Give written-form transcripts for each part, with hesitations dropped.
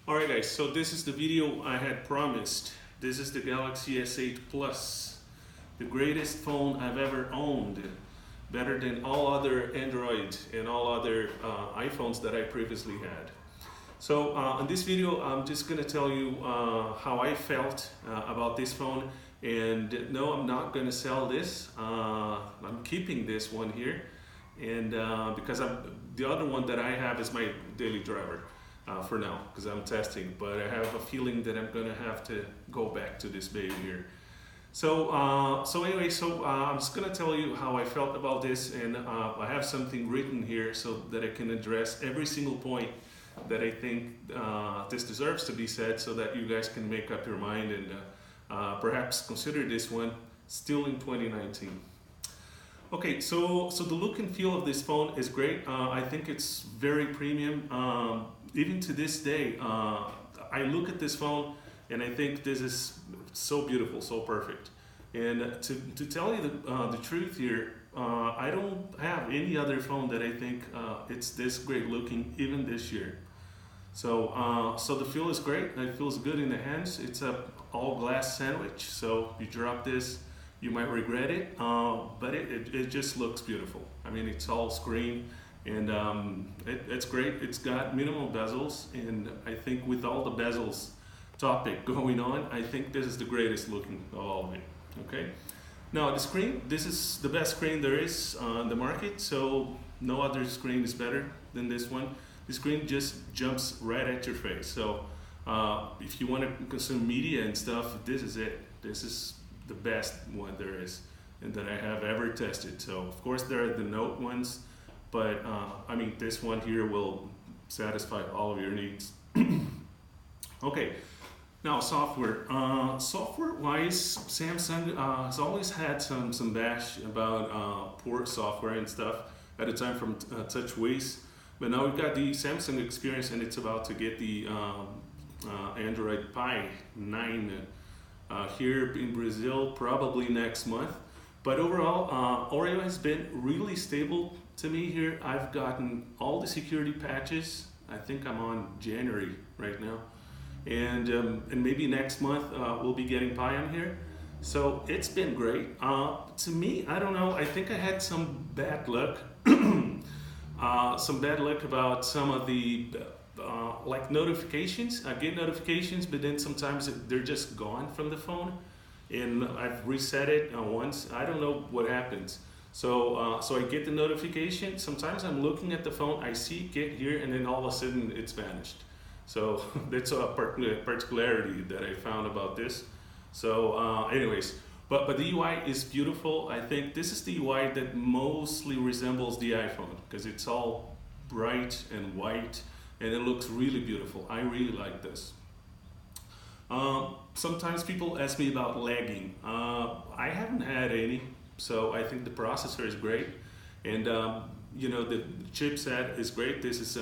Alright guys, so this is the video I had promised. This is the Galaxy S8 Plus, the greatest phone I've ever owned, better than all other Android and all other iPhones that I previously had. So in this video I'm just going to tell you how I felt about this phone, and no, I'm not going to sell this. I'm keeping this one here, and because the other one that I have is my daily driver. For now, because I'm testing, but I have a feeling that I'm gonna have to go back to this baby here. So I'm just gonna tell you how I felt about this, and I have something written here so that I can address every single point that I think this deserves to be said, so that you guys can make up your mind and perhaps consider this one still in 2019. Okay, so the look and feel of this phone is great. I think it's very premium. Even to this day, I look at this phone and I think this is so beautiful, so perfect. And to tell you the truth here, I don't have any other phone that I think it's this great looking, even this year. So the feel is great. It feels good in the hands. It's a all glass sandwich. So you drop this, you might regret it, but it just looks beautiful. I mean, it's all screen, and it's great. It's got minimal bezels, and I think with all the bezels topic going on, I think this is the greatest looking of all of it. Okay. Now the screen, this is the best screen there is on the market, so no other screen is better than this one. The screen just jumps right at your face. So if you want to consume media and stuff, this is it. This is the best one there is and that I have ever tested. So of course there are the Note ones, but I mean, this one here will satisfy all of your needs. Okay, now software. Software wise, Samsung has always had some bash about poor software and stuff at the time from TouchWiz, but now we've got the Samsung experience, and it's about to get the Android Pie 9 here in Brazil probably next month. But overall, Oreo has been really stable to me here. I've gotten all the security patches. I think I'm on January right now, and maybe next month we'll be getting Pie on here. So it's been great. To me, I don't know. I think I had some bad luck, about some of the like notifications. I get notifications, but then sometimes they're just gone from the phone, and I've reset it once. I don't know what happens. So I get the notification. Sometimes I'm looking at the phone, I see it get here, and then all of a sudden it's vanished. So that's a particularity that I found about this. So anyways, but the UI is beautiful. I think this is the UI that mostly resembles the iPhone, because it's all bright and white, and it looks really beautiful. I really like this. Sometimes people ask me about lagging. I haven't had any, so I think the processor is great, and you know, the chipset is great. This is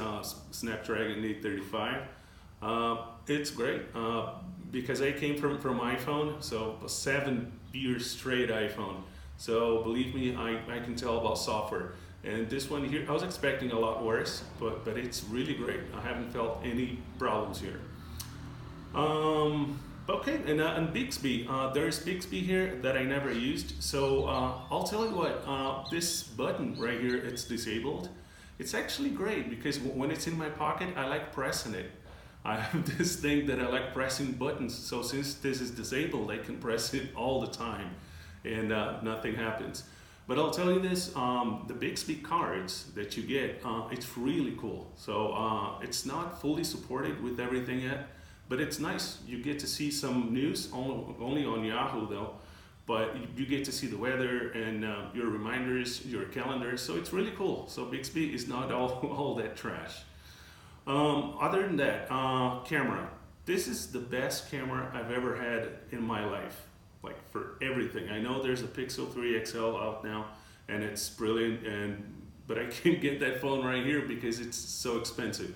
Snapdragon 835. It's great because I came from iPhone, so a 7 years straight iPhone. So believe me, I can tell about software. And this one here, I was expecting a lot worse, but it's really great. I haven't felt any problems here. Okay, and Bixby, there's Bixby here that I never used. So I'll tell you what, this button right here, it's disabled. It's actually great because when it's in my pocket, I like pressing it. I have this thing that I like pressing buttons. So since this is disabled, I can press it all the time, and nothing happens. But I'll tell you this, the Bixby cards that you get, it's really cool. So it's not fully supported with everything yet, but it's nice. You get to see some news, only on Yahoo though, but you get to see the weather and your reminders, your calendar, so it's really cool. So Bixby is not all that trash. Other than that, camera. This is the best camera I've ever had in my life. Like for everything. I know there's a Pixel 3 XL out now, and it's brilliant, but I can't get that phone right here because it's so expensive.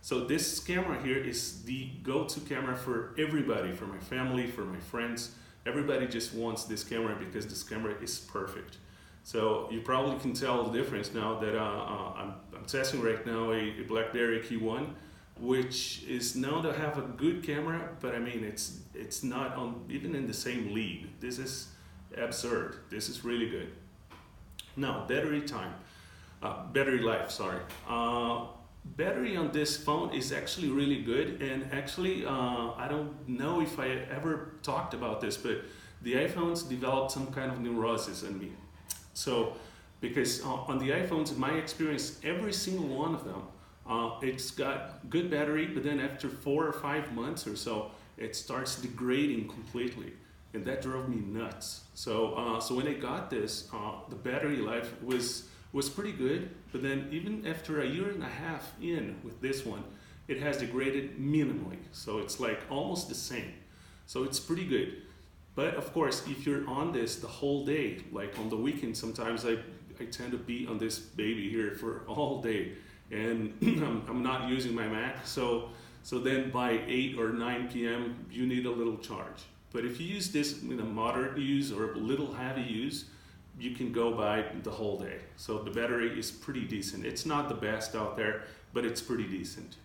So this camera here is the go-to camera for everybody, for my family, for my friends. Everybody just wants this camera because this camera is perfect. So you probably can tell the difference now that I'm testing right now a BlackBerry Key 1 which is known to have a good camera, but I mean it's not on even in the same league. This is absurd. This is really good. Now battery time, battery life. Sorry. Battery on this phone is actually really good, and actually I don't know if I ever talked about this, but the iPhones developed some kind of neurosis in me. So because on the iPhones, in my experience, every single one of them, it's got good battery, but then after 4 or 5 months or so, it starts degrading completely, and that drove me nuts. So so when I got this, the battery life was pretty good, but then even after a year and a half in with this one, it has degraded minimally. So it's like almost the same. So it's pretty good. But of course, if you're on this the whole day, like on the weekend, sometimes I tend to be on this baby here for all day, and I'm not using my Mac. So then by 8 or 9 p.m., you need a little charge. But if you use this in a moderate use or a little heavy use, you can go by the whole day. So the battery is pretty decent. It's not the best out there, but it's pretty decent.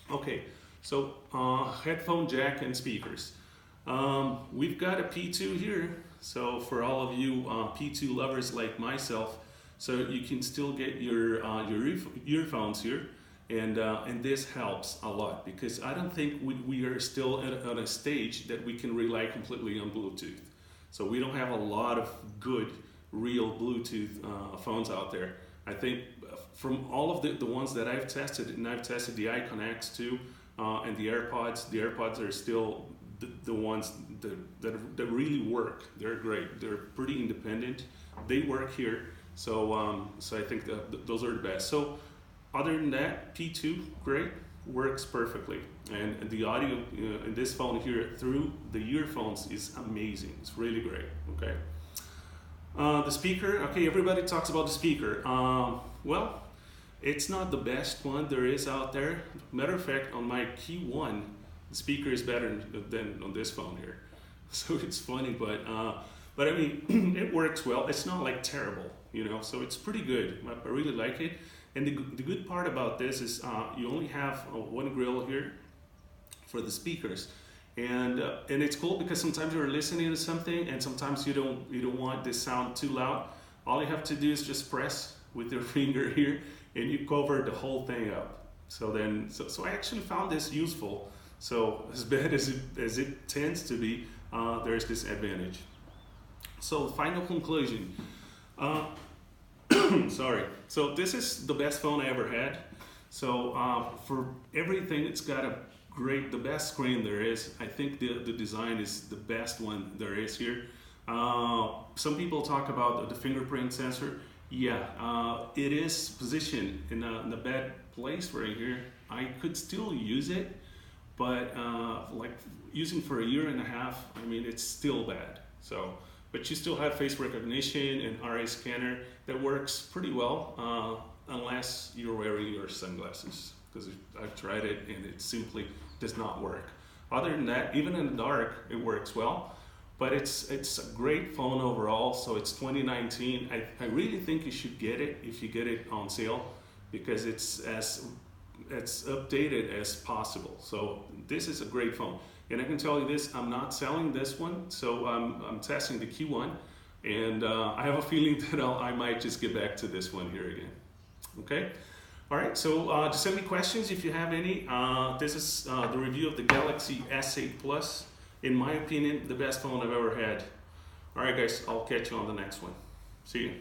Okay, so headphone jack and speakers. We've got a P2 here. So for all of you P2 lovers like myself, so you can still get your earphones here, and this helps a lot, because I don't think we are still at a stage that we can rely completely on Bluetooth. So we don't have a lot of good, real Bluetooth phones out there. I think from all of the ones that I've tested, and I've tested the Icon X2 and the AirPods are still the ones that really work. They're great. They're pretty independent. They work here. So so I think those are the best. So other than that, P2, great, works perfectly. And the audio in this phone here through the earphones is amazing. It's really great. Okay. The speaker. Okay, everybody talks about the speaker. Well, it's not the best one there is out there. Matter of fact, on my Key 1, the speaker is better than on this phone here. So it's funny, but I mean, it works well. It's not like terrible, you know. So it's pretty good. I really like it. And the good part about this is you only have one grill here for the speakers, and it's cool because sometimes you're listening to something and sometimes you don't want this sound too loud. All you have to do is just press with your finger here, and you cover the whole thing up. So then, so I actually found this useful. So as bad as it tends to be, there's this advantage. So final conclusion. Sorry. So this is the best phone I ever had. So for everything, it's got the best screen there is. I think the design is the best one there is here. Some people talk about the fingerprint sensor. Yeah, it is positioned in a bad place right here. I could still use it, but like using for a year and a half, I mean, it's still bad. So, but you still have face recognition and RA scanner that works pretty well, unless you're wearing your sunglasses, because I've tried it and it simply does not work. Other than that, even in the dark, it works well. But it's a great phone overall. So it's 2019. I really think you should get it if you get it on sale, because it's as updated as possible. So this is a great phone. And I can tell you this, I'm not selling this one, so I'm testing the Q1, and I have a feeling that I might just get back to this one here again. Okay? All right, so just send me questions if you have any. This is the review of the Galaxy S8 Plus. In my opinion, the best phone I've ever had. All right, guys, I'll catch you on the next one. See you.